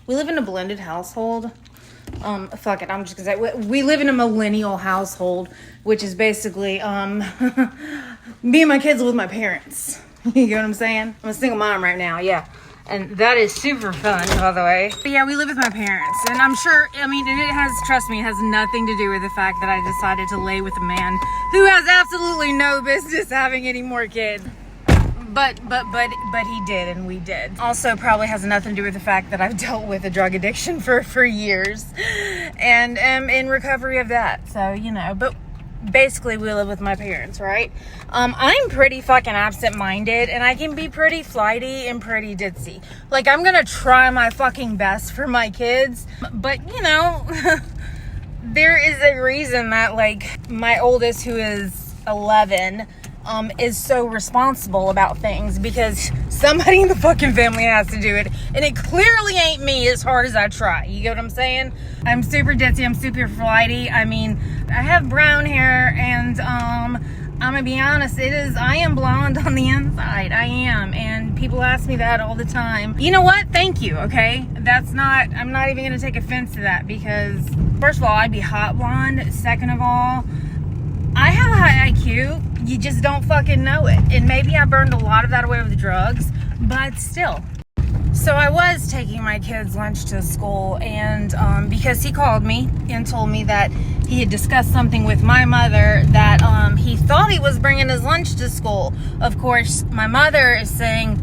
We live in a blended household. Fuck it, I'm just gonna say we live in a millennial household, which is basically me and my kids live with my parents. You get what I'm saying? I'm a single mom right now, yeah. And that is super fun, by the way. But yeah, we live with my parents. And I'm sure, I mean, and it has, trust me, it has nothing to do with the fact that I decided to lay with a man who has absolutely no business having any more kids. But he did, and we did. Also probably has nothing to do with the fact that I've dealt with a drug addiction for years. And am in recovery of that. So, you know, but basically we live with my parents, right? I'm pretty fucking absent-minded, and I can be pretty flighty and pretty ditzy. Like, I'm gonna try my fucking best for my kids, but, you know, there is a reason that, like, my oldest, who is 11, is so responsible about things, because somebody in the fucking family has to do it, and it clearly ain't me as hard as I try. You get what I'm saying? I'm super ditzy, I'm super flighty. I mean, I have brown hair, and I'm gonna be honest, I am blonde on the inside. I am, and people ask me that all the time. You know what? Thank you, okay? I'm not even gonna take offense to that, because first of all, I'd be hot blonde. Second of all, I have a high IQ. You just don't fucking know it. And maybe I burned a lot of that away with drugs, but still. So I was taking my kids' lunch to school, and because he called me and told me that he had discussed something with my mother, that he thought he was bringing his lunch to school. Of course, my mother is saying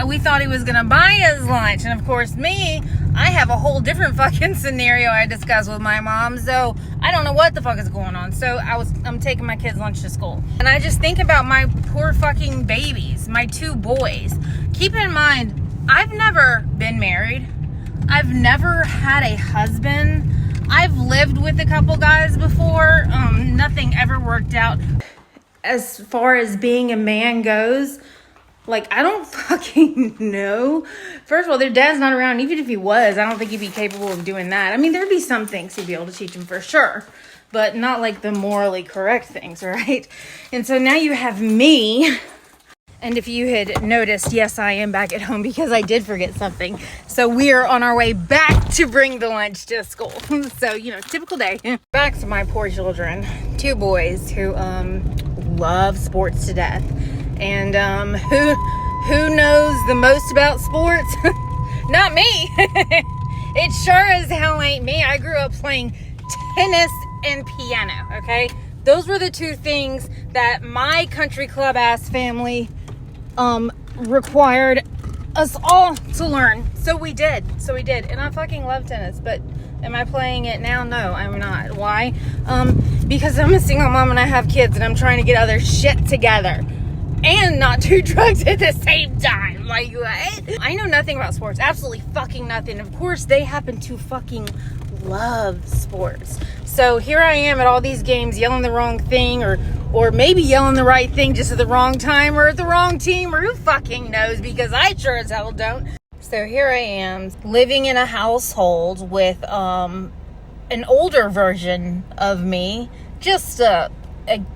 we thought he was gonna buy his lunch, and of course I have a whole different fucking scenario I discussed with my mom, so I don't know what the fuck is going on. So I'm taking my kids' lunch to school, and I just think about my poor fucking babies, my two boys. Keep in mind, I've never been married. I've never had a husband. I've lived with a couple guys before. Nothing ever worked out. As far as being a man goes, like, I don't fucking know. First of all, their dad's not around. Even if he was, I don't think he'd be capable of doing that. I mean, there'd be some things he'd be able to teach him for sure, but not like the morally correct things, right? And so now you have me. And if you had noticed, yes, I am back at home because I did forget something. So we are on our way back to bring the lunch to school. So, you know, typical day. Back to my poor children. Two boys who love sports to death. And who knows the most about sports? Not me. It sure as hell ain't me. I grew up playing tennis and piano, okay? Those were the two things that my country club ass family required us all to learn. So we did. And I fucking love tennis, but am I playing it now? No, I'm not. Why? Because I'm a single mom and I have kids, and I'm trying to get other shit together and not do drugs at the same time. Like, what? I know nothing about sports. Absolutely fucking nothing. Of course, they happen to fucking love sports. So here I am at all these games yelling the wrong thing, or maybe yelling the right thing just at the wrong time, or at the wrong team, or who fucking knows, because I sure as hell don't. So here I am living in a household with an older version of me, just a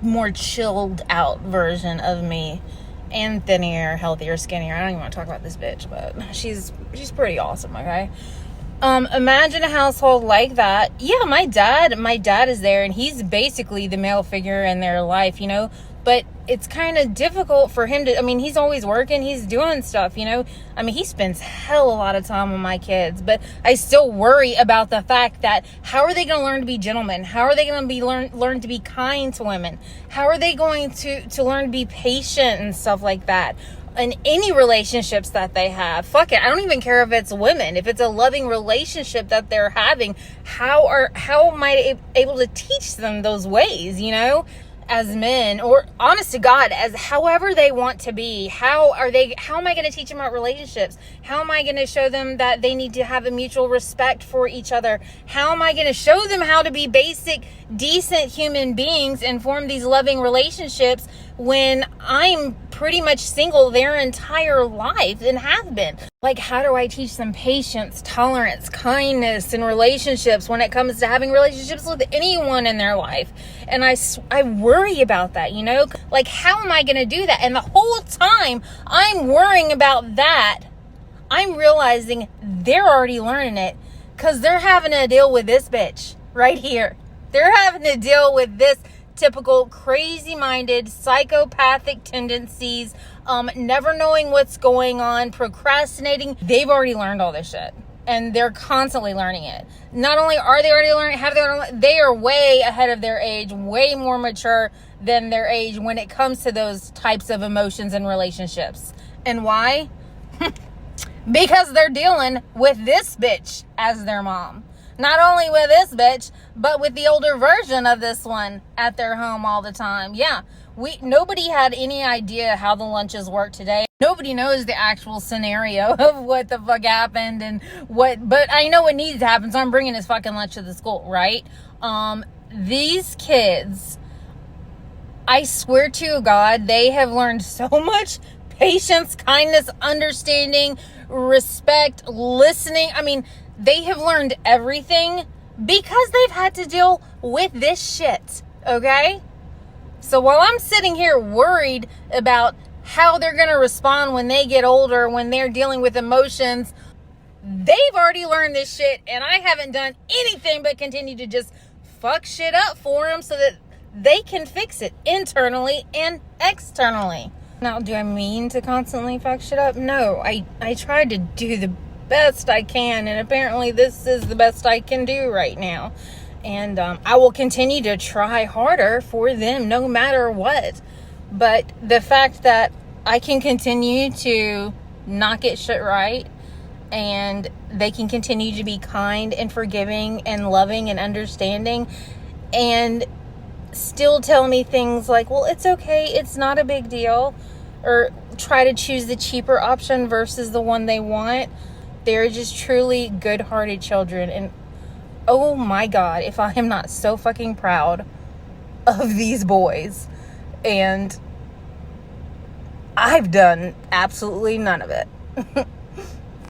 more chilled out version of me, and thinner, healthier, skinnier. I don't even want to talk about this bitch, but she's pretty awesome, okay? Imagine a household like that. Yeah, my dad is there, and he's basically the male figure in their life, you know, but it's kind of difficult for him to, I mean, he's always working, he's doing stuff, you know, I mean, he spends hell a lot of time with my kids, but I still worry about the fact that how are they going to learn to be gentlemen? How are they going to be learn to be kind to women? How are they going to learn to be patient and stuff like that? In any relationships that they have, fuck it, I don't even care if it's women, if it's a loving relationship that they're having, how am I able to teach them those ways, you know, as men, or honest to God, as however they want to be? How am I going to teach them about relationships? How am I going to show them that they need to have a mutual respect for each other? How am I going to show them how to be basic, decent human beings and form these loving relationships when I'm pretty much single their entire life and have been? Like, how do I teach them patience, tolerance, kindness in relationships when it comes to having relationships with anyone in their life? And I worry about that, you know? Like, how am I going to do that? And the whole time I'm worrying about that, I'm realizing they're already learning it because they're having to deal with this bitch right here. They're having to deal with this typical crazy-minded, psychopathic tendencies, never knowing what's going on, procrastinating. They've already learned all this shit. And they're constantly learning it. Not only are they already learning, they are way ahead of their age, way more mature than their age when it comes to those types of emotions and relationships. And why? Because they're dealing with this bitch as their mom. Not only with this bitch, but with the older version of this one at their home all the time. Yeah, nobody had any idea how the lunches work today. Nobody knows the actual scenario of what the fuck happened and but I know what needs to happen, so I'm bringing this fucking lunch to the school, right? These kids, I swear to God, they have learned so much patience, kindness, understanding, respect, listening. I mean, they have learned everything because they've had to deal with this shit, okay? So while I'm sitting here worried about how they're going to respond when they get older, when they're dealing with emotions, they've already learned this shit, and I haven't done anything but continue to just fuck shit up for them so that they can fix it internally and externally. Now, do I mean to constantly fuck shit up? No, I try to do the best I can, and apparently this is the best I can do right now. And I will continue to try harder for them no matter what. But the fact that I can continue to not get shit right, and they can continue to be kind and forgiving and loving and understanding, and still tell me things like, well, it's okay, it's not a big deal, or try to choose the cheaper option versus the one they want. They're just truly good-hearted children, and oh my God, if I am not so fucking proud of these boys. And I've done absolutely none of it.